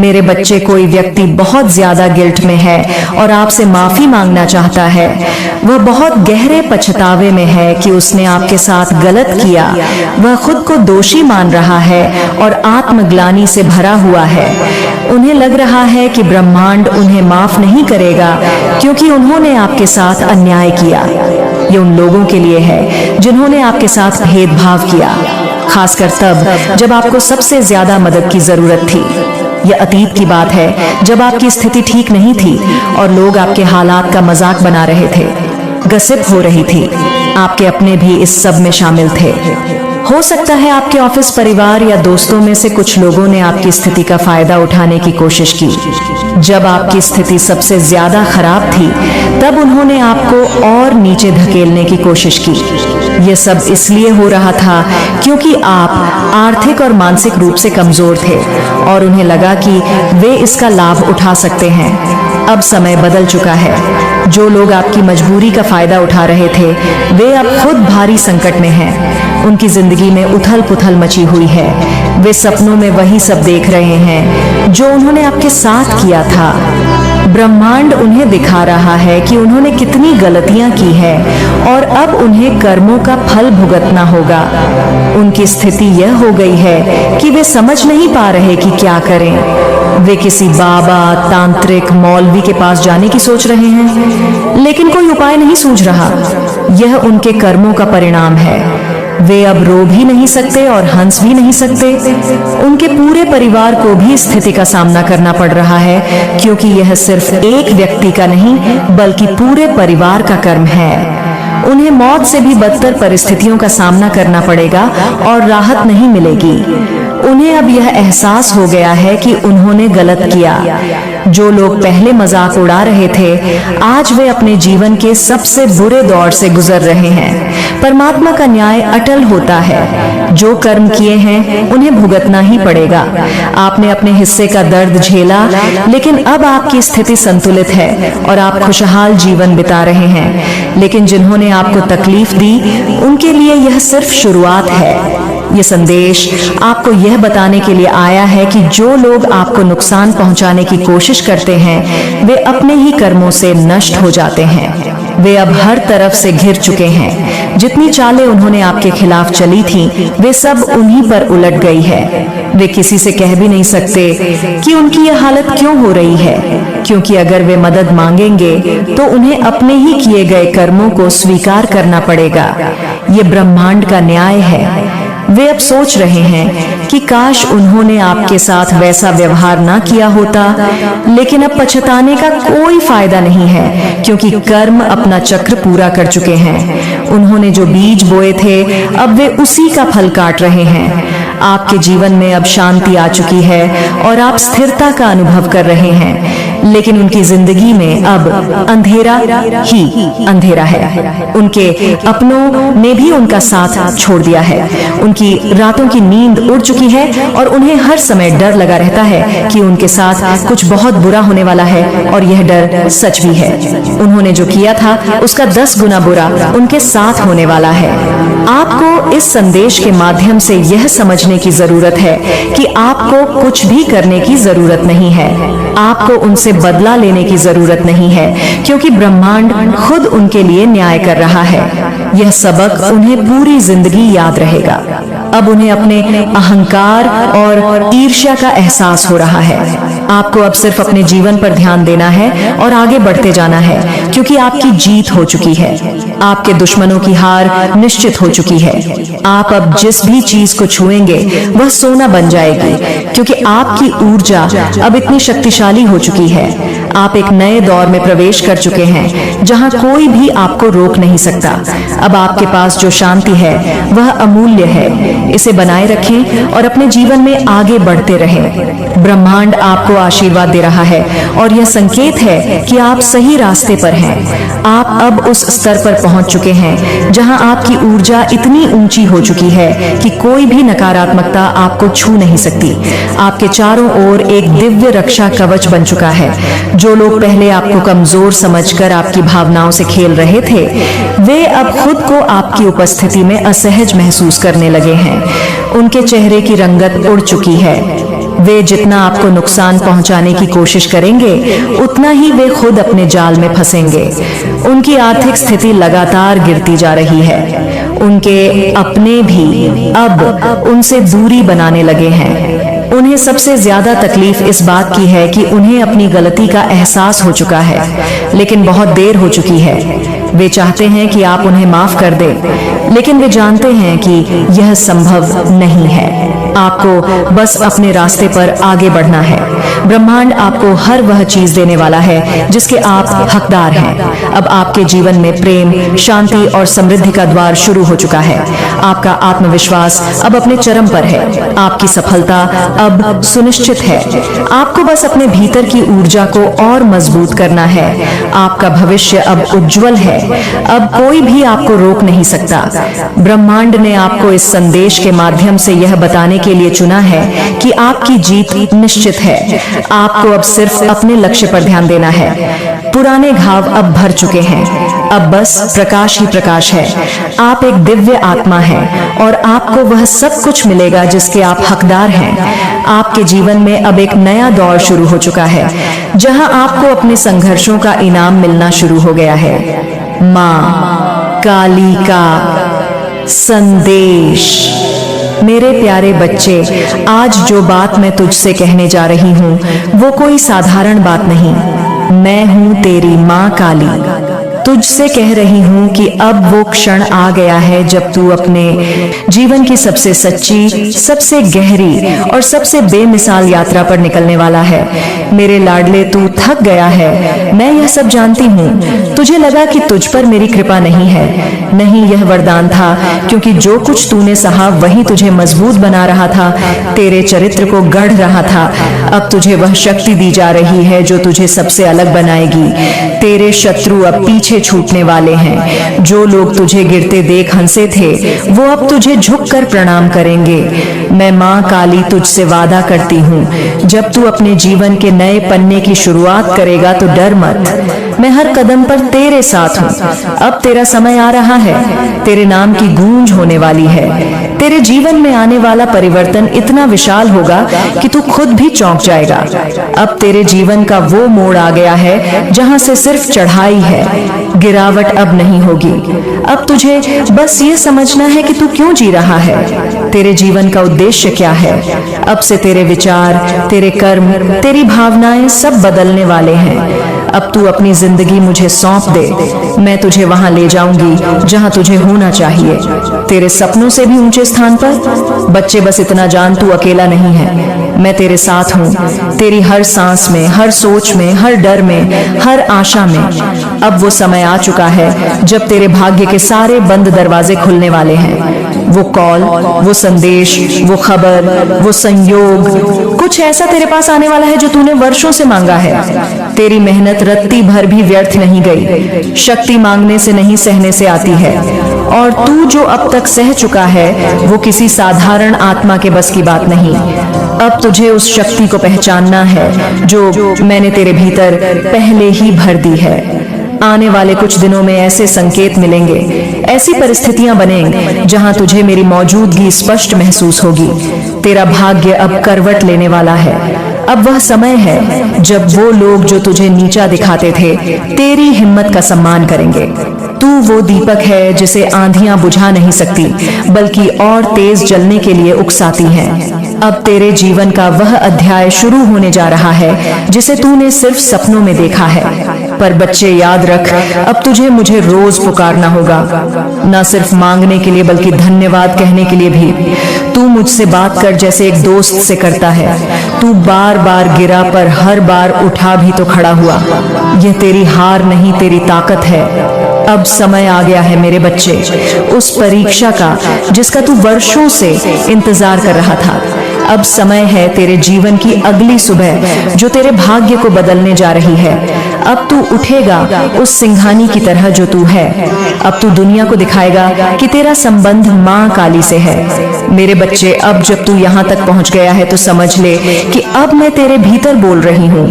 मेरे बच्चे कोई व्यक्ति बहुत ज्यादा गिल्ट में है और आपसे माफी मांगना चाहता है। वह बहुत गहरे पछतावे में है कि उसने आपके साथ गलत किया। वह खुद को दोषी मान रहा है और आत्मग्लानि से भरा हुआ है। उन्हें लग रहा है कि ब्रह्मांड उन्हें माफ नहीं करेगा क्योंकि उन्होंने आपके साथ अन्याय किया। ये उन लोगों के लिए है जिन्होंने आपके साथ भेदभाव किया, खासकर तब जब आपको सबसे ज्यादा मदद की जरूरत थी। यह अतीत की बात है जब आपकी स्थिति ठीक नहीं थी और लोग आपके हालात का मजाक बना रहे थे। गसिप हो रही थी। आपके अपने भी इस सब में शामिल थे। हो सकता है आपके ऑफिस परिवार या दोस्तों में से कुछ लोगों ने आपकी स्थिति का फायदा उठाने की कोशिश की। जब आपकी स्थिति सबसे ज्यादा खराब थी तब उन्होंने आपको और नीचे धकेलने की कोशिश की। यह सब इसलिए हो रहा था क्योंकि आप आर्थिक और मानसिक रूप से कमजोर थे और उन्हें लगा कि वे इसका लाभ उठा सकते हैं। अब समय बदल चुका है। जो लोग आपकी मजबूरी का फायदा उठा रहे थे वे अब खुद भारी संकट में हैं। उनकी जिंदगी में उथल पुथल मची हुई है। वे सपनों में वही सब देख रहे हैं जो उन्होंने आपके साथ किया था। ब्रह्मांड उन्हें दिखा रहा है कि उन्होंने कितनी गलतियां की है और अब उन्हें कर्मों का फल भुगतना होगा। उनकी स्थिति यह हो गई है कि वे समझ नहीं पा रहे कि क्या करें। वे किसी बाबा, तांत्रिक, मौलवी के पास जाने की सोच रहे हैं, लेकिन कोई उपाय नहीं सूझ रहा। यह उनके कर्मों का परिणाम है। वे अब रो भी नहीं सकते और हंस भी नहीं सकते। उनके पूरे परिवार को भी स्थिति का सामना करना पड़ रहा है क्योंकि यह सिर्फ एक व्यक्ति का नहीं बल्कि पूरे परिवार का कर्म है। उन्हें मौत से भी बदतर परिस्थितियों का सामना करना पड़ेगा और राहत नहीं मिलेगी। उन्हें अब यह एहसास हो गया है कि उन्होंने गलत किया। जो लोग पहले मजाक उड़ा रहे थे आज वे अपने जीवन के सबसे बुरे दौर से गुजर रहे हैं। परमात्मा का न्याय अटल होता है। जो कर्म किए हैं उन्हें भुगतना ही पड़ेगा। आपने अपने हिस्से का दर्द झेला, लेकिन अब आपकी स्थिति संतुलित है और आप खुशहाल जीवन बिता रहे हैं। लेकिन जिन्होंने आपको तकलीफ दी उनके लिए यह सिर्फ शुरुआत है। ये संदेश आपको यह बताने के लिए आया है कि जो लोग आपको नुकसान पहुंचाने की कोशिश करते हैं वे अपने ही कर्मों से नष्ट हो जाते हैं। वे अब हर तरफ से घिर चुके हैं। जितनी चालें उन्होंने आपके खिलाफ चली थीं, वे सब उन्हीं पर उलट गई है। वे किसी से कह भी नहीं सकते कि उनकी यह हालत क्यों हो रही है, क्योंकि अगर वे मदद मांगेंगे तो उन्हें अपने ही किए गए कर्मों को स्वीकार करना पड़ेगा। ये ब्रह्मांड का न्याय है। वे अब सोच रहे हैं कि काश उन्होंने आपके साथ वैसा व्यवहार ना किया होता, लेकिन अब पछताने का कोई फायदा नहीं है क्योंकि कर्म अपना चक्र पूरा कर चुके हैं। उन्होंने जो बीज बोए थे अब वे उसी का फल काट रहे हैं। आपके जीवन में अब शांति आ चुकी है और आप स्थिरता का अनुभव कर रहे हैं, लेकिन उनकी जिंदगी में अब अंधेरा ही अंधेरा है। उनके अपनों ने भी उनका साथ छोड़ दिया है। उनकी रातों की नींद उड़ चुकी है और उन्हें हर समय डर लगा रहता है कि उनके साथ कुछ बहुत बुरा होने वाला है, और यह डर सच भी है। उन्होंने जो किया था उसका 10 गुना बुरा उनके साथ होने वाला है। आपको इस संदेश के माध्यम से यह समझने की जरूरत है कि आपको कुछ भी करने की जरूरत नहीं है। आपको उनसे बदला लेने की जरूरत नहीं है क्योंकि ब्रह्मांड खुद उनके लिए न्याय कर रहा है। यह सबक उन्हें पूरी जिंदगी याद रहेगा। अब उन्हें अपने अहंकार और ईर्ष्या का एहसास हो रहा है। आपको अब सिर्फ अपने जीवन पर ध्यान देना है और आगे बढ़ते जाना है क्योंकि आपकी जीत हो चुकी है। आपके दुश्मनों की हार निश्चित हो चुकी है। आप अब जिस भी चीज को छुएंगे वह सोना बन जाएगी क्योंकि आपकी ऊर्जा अब इतनी शक्तिशाली हो चुकी है। आप एक नए दौर में प्रवेश कर चुके हैं जहां कोई भी आपको रोक नहीं सकता। अब आपके पास जो शांति है वह अमूल्य है। इसे बनाए रखें और अपने जीवन में आगे बढ़ते रहें। ब्रह्मांड आपको आशीर्वाद दे रहा है और यह संकेत है कि आप सही रास्ते पर हैं। आप अब उस स्तर पर पहुंच चुके हैं जहां आपकी ऊर्जा इतनी ऊंची हो चुकी है कि कोई भी नकारात्मकता आपको छू नहीं सकती। आपके चारों ओर एक दिव्य रक्षा कवच बन चुका है। जो लोग पहले आपको कमजोर समझकर आपकी भावनाओं से खेल रहे थे वे अब खुद को आपकी उपस्थिति में असहज महसूस करने लगे हैं। उनके चेहरे की रंगत उड़ चुकी है। वे जितना आपको नुकसान पहुंचाने की कोशिश करेंगे, उतना ही वे खुद अपने जाल में फंसेंगे। उनकी आर्थिक स्थिति लगातार गिरती जा रही है। उनके अपने भी अब उनसे दूरी बनाने लगे हैं। उन्हें सबसे ज्यादा तकलीफ इस बात की है कि उन्हें अपनी गलती का एहसास हो चुका है, लेकिन बहुत देर हो चुकी है। वे चाहते हैं कि आप उन्हें माफ कर दें, लेकिन वे जानते हैं कि यह संभव नहीं है। आपको बस अपने रास्ते पर आगे बढ़ना है। ब्रह्मांड आपको हर वह चीज देने वाला है जिसके आप हकदार हैं। अब आपके जीवन में प्रेम, शांति और समृद्धि का द्वार शुरू हो चुका है। आपका आत्मविश्वास अब अपने चरम पर है। आपकी सफलता अब सुनिश्चित है। आपको बस अपने भीतर की ऊर्जा को और मजबूत करना है। आपका भविष्य अब उज्जवल है। अब कोई भी आपको रोक नहीं सकता। ब्रह्मांड ने आपको इस संदेश के माध्यम से यह बताने के लिए चुना है कि आपकी जीत निश्चित है। आपको अब सिर्फ अपने लक्ष्य पर ध्यान देना है। पुराने घाव अब भर चुके हैं। अब बस प्रकाश ही प्रकाश है। आप एक दिव्य आत्मा हैं और आपको वह सब कुछ मिलेगा जिसके आप हकदार हैं। आपके जीवन में अब एक नया दौर शुरू हो चुका है, जहां आपको अपने संघर्षों का इनाम मिलना शुरू हो गया है। माँ काली का संदेश। मेरे प्यारे बच्चे, आज जो बात मैं तुझसे कहने जा रही हूँ वो कोई साधारण बात नहीं। मैं हूँ तेरी माँ काली। तुझसे कह रही हूँ कि अब वो क्षण आ गया है जब तू अपने जीवन की सबसे सच्ची, सबसे गहरी और सबसे बेमिसाल यात्रा पर निकलने वाला है। मेरे लाडले, तू थक गया है। मैं यह सब जानती हूँ। तुझे लगा कि तुझ पर मेरी कृपा नहीं है। नहीं, यह वरदान था, क्योंकि जो कुछ तूने सहा वही तुझे मजबूत बना रहा था, तेरे चरित्र को गढ़ रहा था। अब तुझे वह शक्ति दी जा रही है जो तुझे सबसे अलग बनाएगी। तेरे शत्रु अब पीछे छूटने वाले हैं। जो लोग तुझे गिरते देख हंसे थे, वो अब तुझे झुककर प्रणाम करेंगे। मैं माँ काली तुझसे वादा करती हूँ, जब तू अपने जीवन के नए पन्ने की शुरुआत करेगा तो डर मत। मैं हर कदम पर तेरे साथ हूँ। अब तेरा समय आ रहा है। तेरे नाम की गूंज होने वाली है। तेरे जीवन में आने वाला परिवर्तन इतना विशाल होगा कि तू खुद भी चौंक जाएगा। अब तेरे जीवन का वो मोड़ आ गया है जहाँ से सिर्फ चढ़ाई है, गिरावट अब नहीं होगी। अब तुझे बस ये समझना है कि तू क्यों जी रहा है, तेरे जीवन का उद्देश्य क्या है। अब से तेरे विचार, तेरे कर्म, तेरी भावनाएं सब बदलने वाले हैं। अब तू अपनी जिंदगी मुझे सौंप दे। मैं तुझे वहां ले जाऊंगी जहां तुझे होना चाहिए, तेरे सपनों से भी ऊंचे स्थान पर। बच्चे, बस इतना जान, तू अकेला नहीं है। मैं तेरे साथ हूँ, तेरी हर सांस में, हर सोच में, हर डर में, हर आशा में। अब वो समय आ चुका है जब तेरे भाग्य के सारे बंद दरवाजे खुलने वाले हैं। वो कॉल, वो संदेश, वो खबर, वो संयोग, कुछ ऐसा तेरे पास आने वाला है जो तूने वर्षों से मांगा है। तेरी मेहनत रत्ती भर भी व्यर्थ नहीं गई। शक्ति मांगने से नहीं, सहने से आती है। और तू जो अब तक सह चुका है वो किसी साधारण आत्मा के बस की बात नहीं। अब तुझे उस शक्ति को पहचानना है जो मैंने तेरे भीतर पहले ही भर दी है। आने वाले कुछ दिनों में ऐसे संकेत मिलेंगे, ऐसी परिस्थितियां बनेंगी जहां तुझे मेरी मौजूदगी स्पष्ट महसूस होगी। तेरा भाग्य अब करवट लेने वाला है। अब वह समय है जब वो लोग जो तुझे नीचा दिखाते थे, तेरी हिम्मत का सम्मान करेंगे। तू वो दीपक है जिसे आंधियां बुझा नहीं सकती, बल्कि और तेज जलने के लिए उकसाती हैं। अब तेरे जीवन का वह अध्याय शुरू होने जा रहा है जिसे तूने सिर्फ सपनों में देखा है। पर बच्चे, याद रख, अब तुझे मुझे रोज पुकारना होगा, न सिर्फ मांगने के लिए बल्कि धन्यवाद कहने के लिए भी। तू मुझसे बात कर जैसे एक दोस्त से करता है। तू बार बार गिरा पर हर बार उठा भी तो खड़ा हुआ। यह तेरी हार नहीं, तेरी ताकत है। अब समय आ गया है मेरे बच्चे, उस परीक्षा का जिसका तू वर्षों से इंतजार कर रहा था। अब समय है तेरे जीवन की अगली सुबह जो तेरे भाग्य को बदलने जा रही है। अब तू उठेगा उस सिंघानी की तरह जो तू है। अब तू दुनिया को दिखाएगा कि तेरा संबंध माँ काली से है। मेरे बच्चे, अब जब तू यहाँ तक पहुँच गया है तो समझ ले कि अब मैं तेरे भीतर बोल रही हूँ।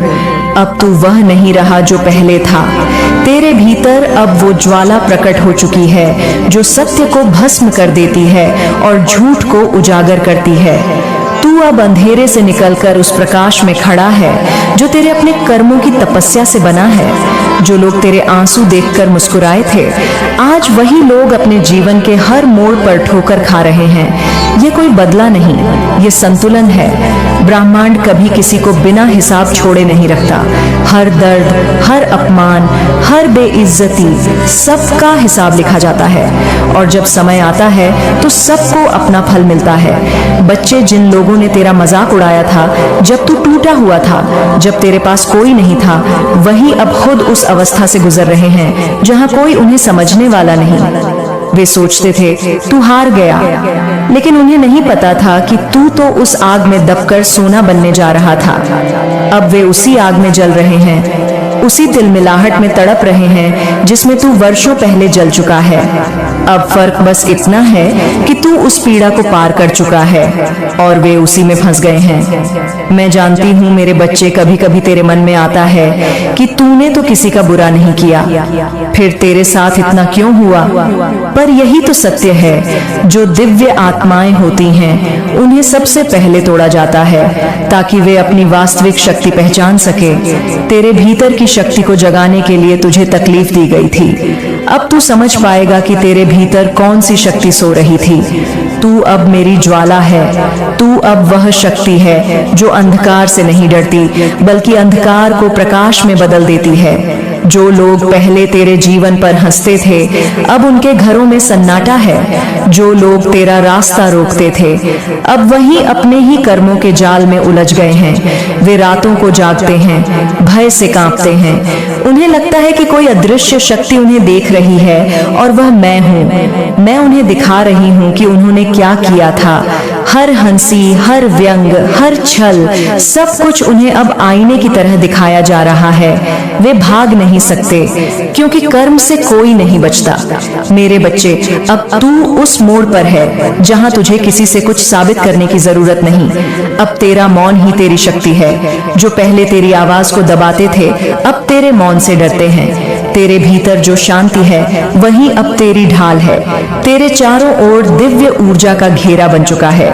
अब तू वह नहीं रहा जो पहले था। तेरे भीतर अब वो ज्वाला प्रकट हो चुकी है जो सत्य को भस्म कर देती है और झूठ को उजागर करती है। तू तू अब अंधेरे से निकलकर उस प्रकाश में खड़ा है जो तेरे अपने कर्मों की तपस्या से बना है। जो लोग तेरे आंसू देखकर मुस्कुराए थे, आज वही लोग अपने जीवन के हर मोड़ पर ठोकर खा रहे हैं। ये कोई बदला नहीं, ये संतुलन है। ब्रह्मांड कभी किसी को बिना हिसाब छोड़े नहीं रखता। हर दर्द, हर अपमान, हर बेइज्जती, सबका हिसाब लिखा जाता है और जब समय आता है तो सबको अपना फल मिलता है। बच्चे, जिन लोगों ने तेरा मजाक उड़ाया था जब तू टूटा हुआ था, जब तेरे पास कोई नहीं था, वही अब खुद उस अवस्था से गुजर रहे हैं जहां कोई उन्हें समझने वाला नहीं। वे सोचते थे तू हार गया, लेकिन उन्हें नहीं पता था कि तू तो उस आग में दबकर सोना बनने जा रहा था। अब वे उसी आग में जल रहे हैं, उसी तिलमिलाहट में तड़प रहे हैं जिसमें तू वर्षों पहले जल चुका है। अब फर्क बस इतना है कि तू उस पीड़ा को पार कर चुका है और वे उसी में फंस गए हैं। मैं जानती हूँ मेरे बच्चे, कभी कभी तेरे मन में आता है कि तूने तो किसी का बुरा नहीं किया, फिर तेरे साथ इतना क्यों हुआ? पर यही तो सत्य है, जो दिव्य आत्माएं होती हैं उन्हें सबसे पहले तोड़ा जाता है ताकि वे अपनी वास्तविक शक्ति पहचान सके। तेरे भीतर की शक्ति को जगाने के लिए तुझे तकलीफ दी गई थी। अब तू समझ पाएगा कि तेरे भीतर कौन सी शक्ति सो रही थी। तू अब मेरी ज्वाला है। तू अब वह शक्ति है जो अंधकार से नहीं डरती, बल्कि अंधकार को प्रकाश में बदल देती है। जो लोग पहले तेरे जीवन पर हंसते थे, अब उनके घरों में सन्नाटा है। जो लोग तेरा रास्ता रोकते थे, अब वही अपने ही कर्मों के जाल में उलझ गए हैं। वे रातों को जागते हैं, भय से कांपते हैं। उन्हें लगता है कि कोई अदृश्य शक्ति उन्हें देख रही है और वह मैं हूँ। मैं उन्हें दिखा रही हूँ कि उन्होंने क्या किया था। हर हंसी, हर व्यंग, हर छल, सब कुछ उन्हें अब आईने की तरह दिखाया जा रहा है। वे भाग नहीं सकते क्योंकि कर्म से कोई नहीं बचता। मेरे बच्चे, अब तू उस मोड़ पर है जहां तुझे किसी से कुछ साबित करने की जरूरत नहीं। अब तेरा मौन ही तेरी शक्ति है। जो पहले तेरी आवाज को दबाते थे, अब तेरे मौन से डरते हैं। तेरे भीतर जो शांति है वही अब तेरी ढाल है। तेरे चारों ओर दिव्य ऊर्जा का घेरा बन चुका है।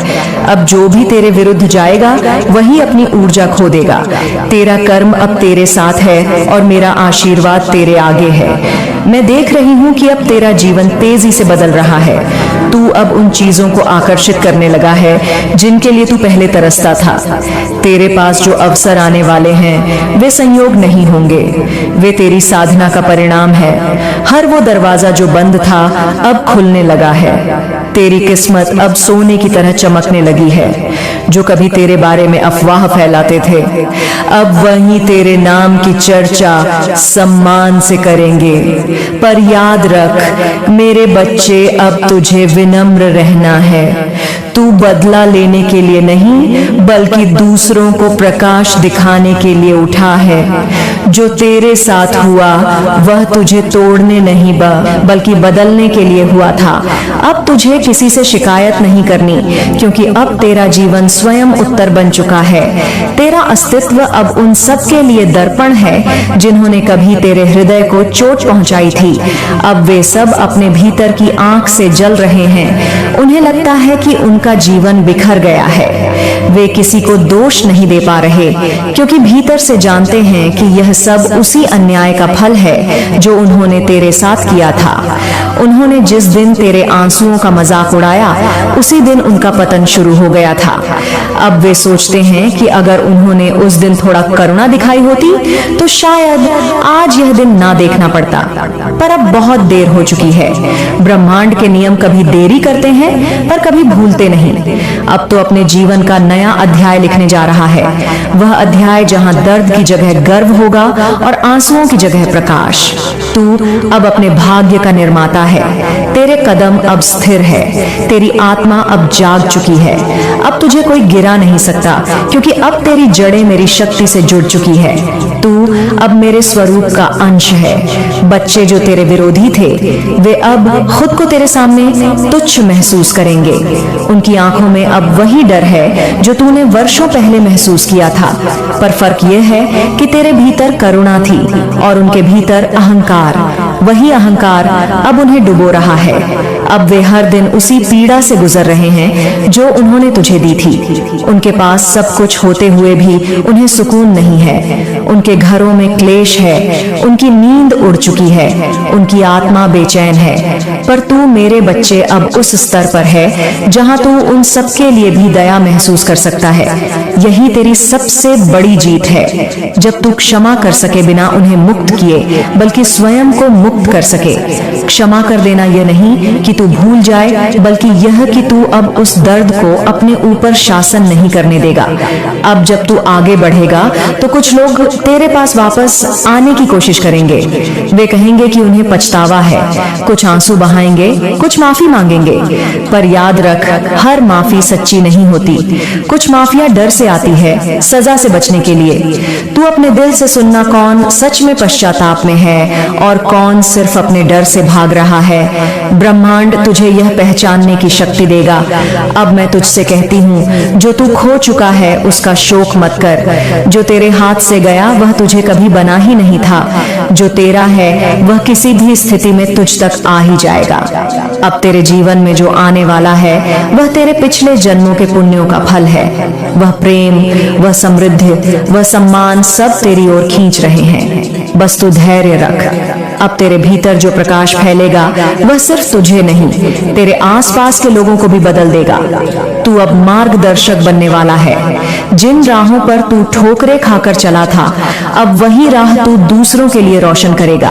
अब जो भी तेरे विरुद्ध जाएगा वही अपनी ऊर्जा खो देगा। तेरा कर्म अब तेरे साथ है और मेरा आशीर्वाद तेरे आगे है। मैं देख रही हूँ कि अब तेरा जीवन तेजी से बदल रहा है। तू अब उन चीजों को आकर्षित करने लगा है जिनके लिए तू पहले तरसता था। तेरे पास जो अवसर आने वाले हैं वे संयोग नहीं होंगे, वे तेरी साधना का परिणाम है। हर वो दरवाजा जो बंद था अब खुलने लगा है। तेरी किस्मत अब सोने की तरह चमकने लगी है। जो कभी तेरे बारे में अफवाह फैलाते थे, अब वही तेरे नाम की चर्चा सम्मान से करेंगे। पर याद रख मेरे बच्चे, अब तुझे विनम्र रहना है। तू बदला लेने के लिए नहीं, बल्कि दूसरों को प्रकाश दिखाने के लिए उठा है। जो तेरे साथ हुआ वह तुझे तोड़ने नहीं बल्कि बदलने के लिए हुआ था। अब तुझे किसी से शिकायत नहीं करनी, क्योंकि अब तेरा जीवन स्वयं उत्तर बन चुका है। तेरा अस्तित्व अब उन सब के लिए दर्पण है जिन्होंने कभी तेरे हृदय को चोट पहुंचाई थी। अब वे सब अपने भीतर की आंख से जल रहे हैं। उन्हें लगता है कि उनका जीवन बिखर गया है। वे किसी को दोष नहीं दे पा रहे, क्योंकि भीतर से जानते हैं कि यह सब उसी अन्याय का फल है जो उन्होंने तेरे साथ किया था। उन्होंने जिस दिन तेरे आंसुओं का मजाक उड़ाया, उसी दिन उनका पतन शुरू हो गया था। अब वे सोचते हैं कि अगर उन्होंने उस दिन थोड़ा करुणा दिखाई होती तो शायद आज यह दिन ना देखना पड़ता, पर अब बहुत देर हो चुकी है। ब्रह्मांड के नियम कभी देरी करते हैं पर कभी भूलते नहीं। अब तो अपने जीवन का नया अध्याय लिखने जा रहा है, वह अध्याय जहां दर्द की जगह गर्व होगा और आंसुओं की जगह प्रकाश। तू अब अपने भाग्य का निर्माता है। तेरे कदम अब स्थिर है, तेरी आत्मा अब जाग चुकी है। अब तुझे कोई गिरा नहीं सकता, क्योंकि अब तेरी जड़ें मेरी शक्ति से जुड़ चुकी है। तू अब मेरे स्वरूप का अंश है। बच्चे जो तेरे विरोधी थे, वे अब खुद को तेरे सामने तुच्छ महसूस करेंगे। उनकी आंखों में अब वही डर है जो तूने वर्षों पहले महसूस किया था, पर फर्क यह है कि तेरे भीतर करुणा थी और उनके भीतर अहंकार। वही अहंकार अब उन्हें डुबो रहा है। अब वे हर दिन उसी पीड़ा से गुजर रहे हैं जो उन्होंने तुझे दी थी। उनके पास सब कुछ होते हुए भी उन्हें सुकून नहीं है। उनके घरों में क्लेश है, उनकी नींद उड़ चुकी है, उनकी आत्मा बेचैन है। पर तू मेरे बच्चे अब उस स्तर पर है जहां तू उन सब के लिए भी दया महसूस कर सकता है। यही तेरी सबसे बड़ी जीत है, जब तू क्षमा कर सके बिना उन्हें मुक्त किए, बल्कि स्वयं को मुक्त कर सके। क्षमा कर देना यह नहीं कि तू भूल जाए, बल्कि यह कि तू अब उस दर्द को अपने ऊपर शासन नहीं करने देगा। अब जब तू आगे बढ़ेगा तो कुछ लोग तेरे पास वापस आने की कोशिश करेंगे। वे कहेंगे कि उन्हें पछतावा है, कुछ आंसू बहाएंगे, कुछ माफी मांगेंगे। पर याद रख, हर माफी सच्ची नहीं होती। कुछ माफिया डर से आती है, सजा से बचने के लिए। तू अपने दिल से सुनना कौन सच में पश्चाताप में है और कौन सिर्फ अपने डर से भाग रहा है। ब्रह्मांड तुझे यह पहचानने की शक्ति देगा। अब मैं तुझसे कहती हूँ, जो तू खो चुका है उसका शोक मत कर। जो तेरे हाथ से गया वह तुझे कभी बना ही नहीं था। जो तेरा है वह किसी भी स्थिति में तुझ तक आ ही जाएगा। अब तेरे जीवन में जो आने वाला है वह तेरे पिछले जन्मों के पुण्यों का फल है। वह प्रेम, वह समृद्धि, वह सम्मान सब तेरी ओर खींच रहे हैं। बस तू धैर्य रख। अब तेरे भीतर जो प्रकाश फैलेगा वह सिर्फ तुझे नहीं, तेरे आसपास के लोगों को भी बदल देगा। तू अब मार्गदर्शक बनने वाला है। जिन राहों पर तू ठोकरें खाकर चला था, अब वही राह तू दूसरों के लिए रोशन करेगा।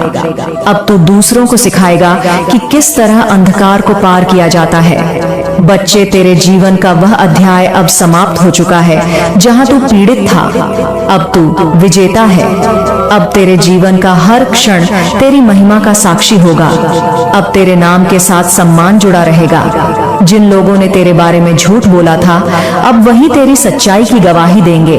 अब तू दूसरों को सिखाएगा कि किस तरह अंधकार को पार किया जाता है। बच्चे, तेरे जीवन का वह अध्याय अब समाप्त हो चुका है जहां तू पीड़ित था। अब तू विजेता है। अब तेरे जीवन का हर क्षण तेरी महिमा का साक्षी होगा। अब तेरे नाम के साथ सम्मान जुड़ा रहेगा। जिन लोगों ने तेरे बारे में झूठ बोला था, अब वही तेरी सच्चाई की गवाही देंगे।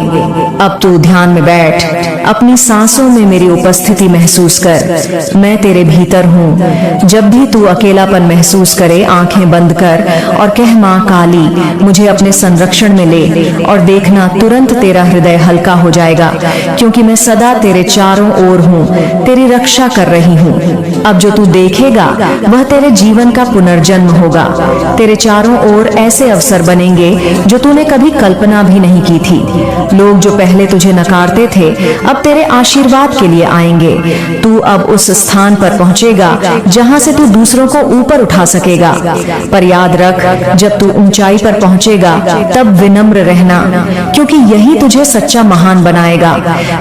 अब तू ध्यान में बैठ, अपनी सांसों में मेरी उपस्थिति महसूस कर। मैं तेरे भीतर हूँ। जब भी तू अकेलापन महसूस करे, आंखें बंद कर और कह, माँ काली, मुझे अपने संरक्षण में ले। और देखना, तुरंत तेरा हृदय हल्का हो जाएगा, क्योंकि मैं सदा तेरे चारों ओर हूँ, तेरी रक्षा कर रही हूँ। अब जो तू देखेगा वह तेरे जीवन का पुनर्जन्म होगा। तेरे चारों ओर ऐसे अवसर बनेंगे जो तूने कभी कल्पना भी नहीं की थी। लोग जो पहले तुझे नकारते थे, अब तेरे आशीर्वाद के लिए आएंगे। तू अब उस स्थान पर पहुंचेगा जहां से तू दूसरों को ऊपर उठा सकेगा। पर याद रख, जब तू ऊंचाई पर पहुंचेगा तब विनम्र रहना, क्योंकि यही तुझे सच्चा महान बनाएगा।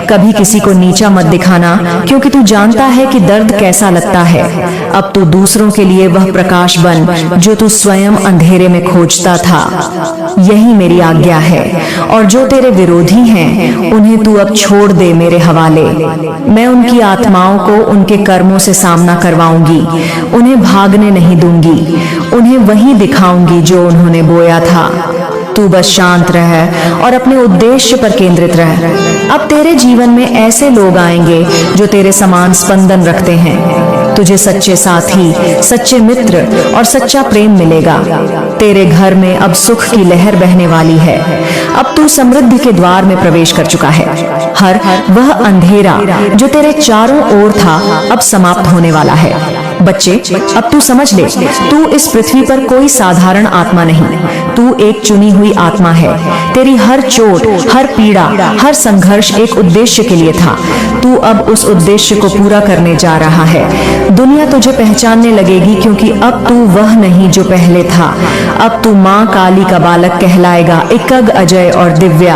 कभी किसी को नीचा मत दिखाना, क्योंकि तू जानता है कि दर्द कैसा लगता है। अब तू दूसरों के लिए वह प्रकाश बन जो तू स्वयं अंधेरे में खोजता था। यही मेरी आज्ञा है। और जो तेरे विरोधी हैं, उन्हें तू अब छोड़ दे मेरे हवाले। मैं उनकी आत्माओं को उनके कर्मों से सामना करवाऊंगी। उन्हें भागने नहीं दूंगी। उन्हें वही दिखाऊंगी जो उन्होंने बोया था। तू बस शांत रह और अपने उद्देश्य पर केंद्रित रह। अब तेरे जीवन में ऐसे लोग आएंगे जो तेरे समान स्पंदन रखते हैं। तुझे सच्चे साथी, सच्चे मित्र और सच्चा प्रेम मिलेगा। तेरे घर में अब सुख की लहर बहने वाली है। अब तू समृद्धि के द्वार में प्रवेश कर चुका है। हर वह अंधेरा जो तेरे चारों ओर था, अब समाप्त होने वाला है। बच्चे, अब तू समझ ले, तू इस पृथ्वी पर कोई साधारण आत्मा नहीं, तू एक चुनी हुई आत्मा है। तेरी हर चोट, हर पीड़ा, हर संघर्ष एक उद्देश्य के लिए था। तू अब उस उद्देश्य को पूरा करने जा रहा है। दुनिया तुझे पहचानने लगेगी, क्योंकि अब तू वह नहीं जो पहले था। अब तू माँ काली का बालक कहलाएगा, एकग, अजय और दिव्या।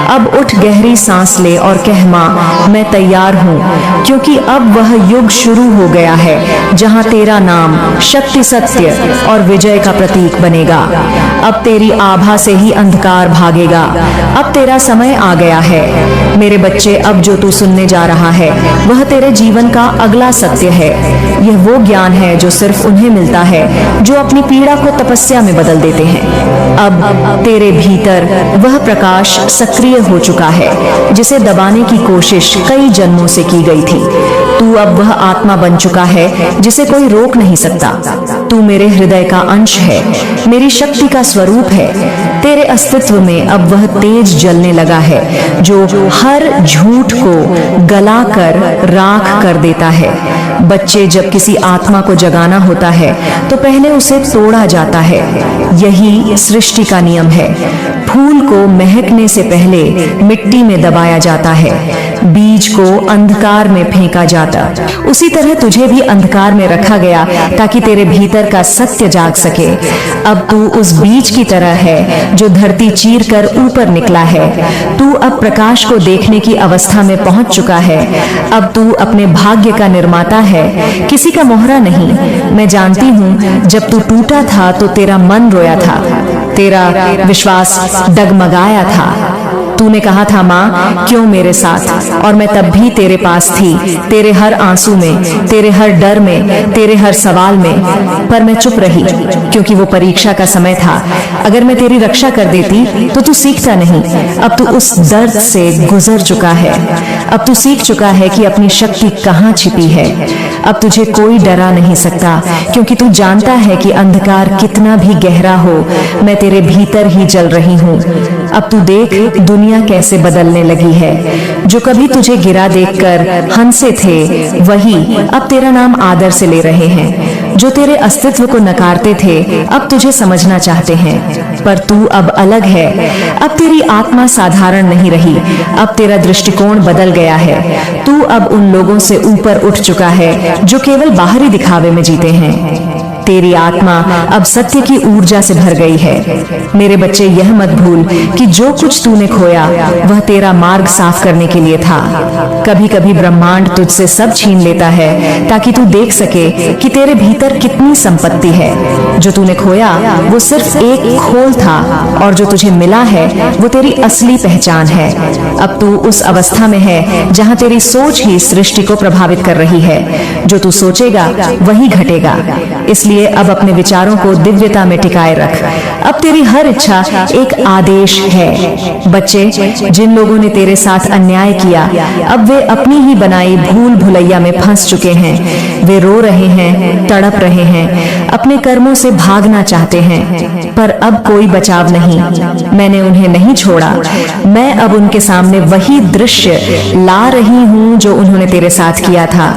अब उठ, गहरी सांस ले और कह, माँ मैं तैयार हूँ, क्योंकि अब वह युग शुरू हो गया है जहाँ तेरा नाम शक्ति, सत्य और विजय का प्रतीक बनेगा। अब तेरी आभा से ही अंधकार भागेगा। अब तेरा समय आ गया है। मेरे बच्चे, अब जो तू सुनने जा रहा है वह तेरे जीवन का अगला सत्य है। यह वो ज्ञान है जो सिर्फ उन्हें मिलता है जो अपनी पीड़ा को तपस्या में बदल देते हैं। अब तेरे भीतर वह प्रकाश सक्रिय हो चुका है जिसे दबाने की कोशिश कई जन्मों से की गई थी। तू अब वह आत्मा बन चुका है जिसे जिसे कोई रोक नहीं सकता। तू मेरे हृदय का अंश है, मेरी शक्ति का स्वरूप है। तेरे अस्तित्व में अब वह तेज जलने लगा है जो हर झूठ को गलाकर राख कर देता है। बच्चे, जब किसी आत्मा को जगाना होता है तो पहले उसे तोड़ा जाता है। यही सृष्टि का नियम है। फूल को महकने से पहले मिट्टी में दबाया जाता है, बीज को अंधकार में फेंका जाता। उसी तरह तुझे भी अंधकार में रखा गया ताकि तेरे भीतर का सत्य जाग सके। अब तू उस बीज की तरह है जो धरती चीर कर ऊपर निकला है। तू अब प्रकाश को देखने की अवस्था में पहुंच चुका है। अब तू अपने भाग्य का निर्माता है, किसी का मोहरा नहीं। मैं जानती हूँ, जब तू टूटा था तो तेरा मन रोया था, तेरा विश्वास डगमगाया था। तूने कहा था, माँ क्यों मेरे साथ? और मैं तब भी तेरे पास थी, तेरे हर आंसू में, तेरे हर डर में, तेरे हर सवाल में। पर मैं चुप रही क्योंकि वो परीक्षा का समय था। अगर मैं तेरी रक्षा कर देती तो तू सीखता नहीं। अब तू उस दर्द से गुजर चुका है। अब तू सीख चुका है कि अपनी शक्ति कहाँ छिपी है। अब तुझे कोई डरा नहीं सकता क्योंकि तू जानता है कि अंधकार कितना भी गहरा हो, मैं तेरे भीतर ही जल रही हूँ। अब तू देख, दुनिया कैसे बदलने लगी है। जो कभी तुझे गिरा देखकर हंसे थे, वही अब तेरा नाम आदर से ले रहे हैं। जो तेरे अस्तित्व को नकारते थे, अब तुझे समझना चाहते हैं। पर तू अब अलग है। अब तेरी आत्मा साधारण नहीं रही, अब तेरा दृष्टिकोण बदल गया है। तू अब उन लोगों से ऊपर उठ चुका है जो केवल बाहरी दिखावे में जीते हैं। तेरी आत्मा अब सत्य की ऊर्जा से भर गई है। मेरे बच्चे, यह मत भूल कि जो कुछ तूने खोया वह तेरा मार्ग साफ करने के लिए था। कभी कभी ब्रह्मांड तुझसे सब छीन लेता है ताकि तू देख सके कि तेरे भीतर कितनी संपत्ति है। जो तूने खोया वो सिर्फ एक खोल था और जो तुझे मिला है वो तेरी असली पहचान है। अब तू उस अवस्था में है जहाँ तेरी सोच ही सृष्टि को प्रभावित कर रही है। जो तू सोचेगा वही घटेगा। इसलिए अब अपने विचारों को दिव्यता में टिकाए रख। अब तेरी हर इच्छा एक आदेश है। बच्चे, जिन लोगों ने तेरे साथ अन्याय किया, अब वे अपनी ही बनाई भूल भुलैया में फंस चुके हैं। वे रो रहे हैं, तड़प रहे हैं, अपने कर्मों से भागना चाहते हैं, पर अब कोई बचाव नहीं। मैंने उन्हें नहीं छोड़ा। मैं अब उनके सामने वही दृश्य ला रही हूँ जो उन्होंने तेरे साथ किया था।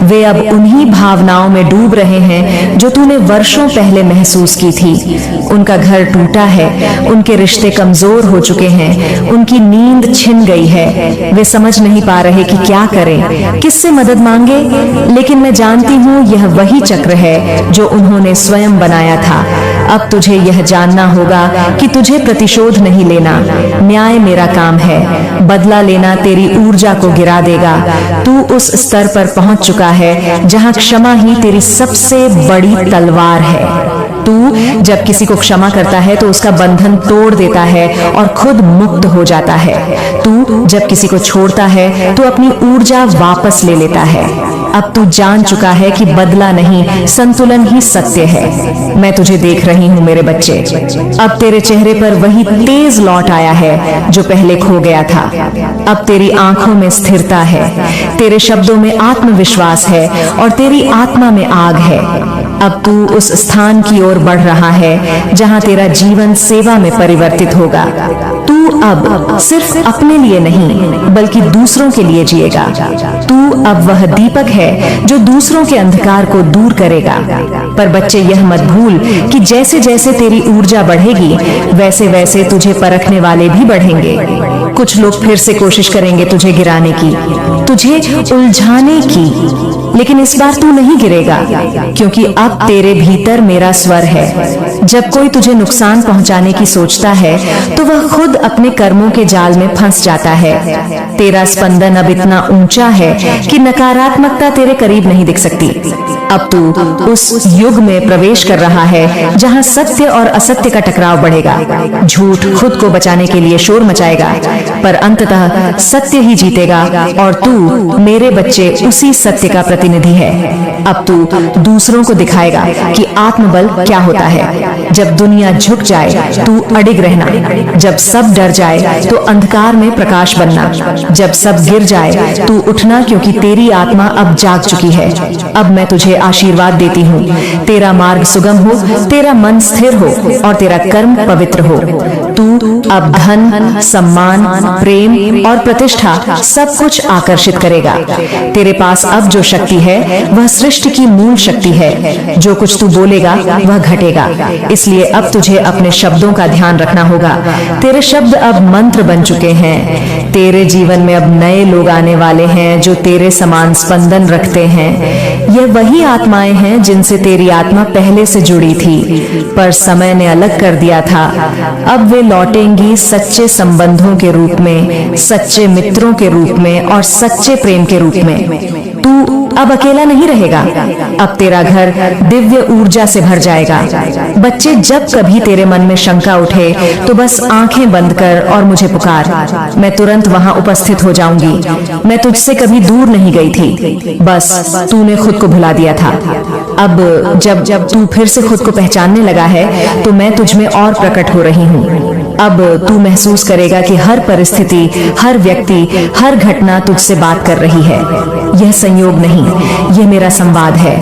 वे अब उन्हीं भावनाओं में डूब रहे हैं जो तूने वर्षों पहले महसूस की थी। उनका घर टूटा है, उनके रिश्ते कमजोर हो चुके हैं, उनकी नींद छिन गई है। वे समझ नहीं पा रहे कि क्या करें, किससे मदद मांगे। लेकिन मैं जानती हूँ यह वही चक्र है जो उन्होंने स्वयं बनाया था। अब तुझे यह जानना होगा कि तुझे प्रतिशोध नहीं लेना, न्याय मेरा काम है। बदला लेना तेरी ऊर्जा को गिरा देगा। तू उस स्तर पर पहुंच चुका है जहां क्षमा ही तेरी सबसे बड़ी तलवार है। तू जब किसी को क्षमा करता है तो उसका बंधन तोड़ देता है और खुद मुक्त हो जाता है। तू जब किसी को छोड़ता है तो अपनी ऊर्जा वापस ले लेता है। अब तू जान चुका है कि बदला नहीं, संतुलन ही सत्य है। मैं तुझे देख रही हूँ मेरे बच्चे। अब तेरे चेहरे पर वही तेज लौट आया है जो पहले खो गया था। अब तेरी आंखों में स्थिरता है, तेरे शब्दों में आत्मविश्वास है और तेरी आत्मा में आग है। अब तू उस स्थान की ओर बढ़ रहा है जहां तेरा जीवन सेवा में परिवर्तित होगा। तू अब सिर्फ अपने लिए नहीं बल्कि दूसरों के लिए जिएगा। तू अब वह दीपक है जो दूसरों के अंधकार को दूर करेगा। पर बच्चे, यह मत भूल कि जैसे जैसे तेरी ऊर्जा बढ़ेगी वैसे वैसे तुझे परखने वाले भी बढ़ेंगे। कुछ लोग फिर से कोशिश करेंगे तुझे गिराने की, तुझे उलझाने की, लेकिन इस बार तू नहीं गिरेगा क्योंकि अब तेरे भीतर मेरा स्वर है। जब कोई तुझे नुकसान पहुंचाने की सोचता है तो वह खुद अपने कर्मों के जाल में फंस जाता है। तेरा स्पंदन अब इतना ऊंचा है कि नकारात्मकता तेरे करीब नहीं दिख सकती। अब तू उस युग में प्रवेश कर रहा है जहां सत्य और असत्य का टकराव बढ़ेगा। झूठ खुद को बचाने के लिए शोर मचाएगा, पर अंततः सत्य ही जीतेगा और तू मेरे बच्चे उसी सत्य का प्रतिनिधि है। अब तू दूसरों को दिखाएगा कि आत्मबल क्या होता है। जब दुनिया झुक जाए तू अडिग रहना, जब सब डर जाए तो अंधकार में प्रकाश बनना, जब सब गिर जाए तू उठना, क्योंकि तेरी आत्मा अब जाग चुकी है। अब मैं तुझे आशीर्वाद देती हूँ, तेरा मार्ग सुगम हो, तेरा मन स्थिर हो और तेरा कर्म पवित्र हो। तू अब धन, सम्मान, प्रेम और प्रतिष्ठा सब कुछ आकर्षित करेगा। तेरे पास अब जो शक्ति है वह सृष्टि की मूल शक्ति है। जो कुछ तू बोलेगा वह घटेगा। इसलिए अब तुझे अपने शब्दों का ध्यान रखना होगा। तेरे शब्द अब मंत्र बन चुके हैं। तेरे जीवन में अब नए लोग आने वाले हैं जो तेरे समान स्पंदन रखते हैं। यह वही आत्माएं हैं जिनसे तेरी आत्मा पहले से जुड़ी थी, पर समय ने अलग कर दिया था। अब वे लौटेंगी सच्चे संबंधों के रूप में, सच्चे मित्रों के रूप में और सच्चे प्रेम के रूप में। तू अब अकेला नहीं रहेगा। अब तेरा घर दिव्य ऊर्जा से भर जाएगा। बच्चे, जब कभी तेरे मन में शंका उठे तो बस आंखें बंद कर और मुझे पुकार। मैं तुरंत वहां उपस्थित हो जाऊंगी। मैं तुझसे कभी दूर नहीं गई थी, बस तूने खुद को भुला दिया था। अब जब तू फिर से खुद को पहचानने लगा है तो मैं तुझ में और प्रकट हो रही हूँ। अब तू महसूस करेगा कि हर परिस्थिति, हर व्यक्ति, हर घटना तुझसे बात कर रही है। यह संयोग नहीं, यह मेरा संवाद है।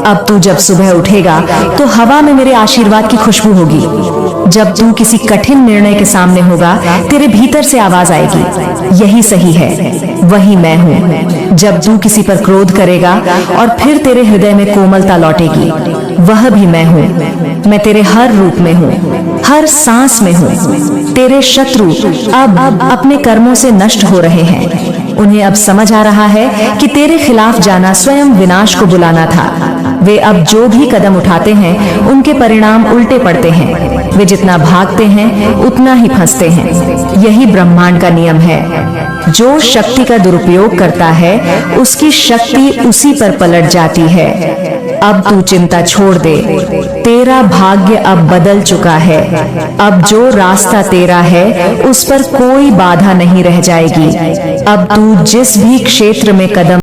अब तू जब सुबह उठेगा तो हवा में मेरे आशीर्वाद की खुशबू होगी। जब तू किसी कठिन निर्णय के सामने होगा, तेरे भीतर से आवाज आएगी, यही सही है, वही मैं हूँ। जब तू किसी पर क्रोध करेगा और फिर तेरे हृदय में कोमलता लौटेगी, वह भी मैं हूँ। मैं तेरे हर रूप में हूँ, हर सांस में हूँ। तेरे शत्रु अब अपने कर्मों से नष्ट हो रहे हैं। उन्हें अब समझ आ रहा है कि तेरे खिलाफ जाना स्वयं विनाश को बुलाना था। वे अब जो भी कदम उठाते हैं उनके परिणाम उल्टे पड़ते हैं। वे जितना भागते हैं उतना ही फंसते हैं। यही ब्रह्मांड का नियम है। जो शक्ति का दुरुपयोग करता है उसकी शक्ति उसी पर पलट जाती है। अब तू चिंता छोड़ दे, तेरा भाग्य अब बदल चुका है। अब जो रास्ता तेरा है उस पर कोई बाधा नहीं रह जाएगी। अब तू जिस भी क्षेत्र में कदम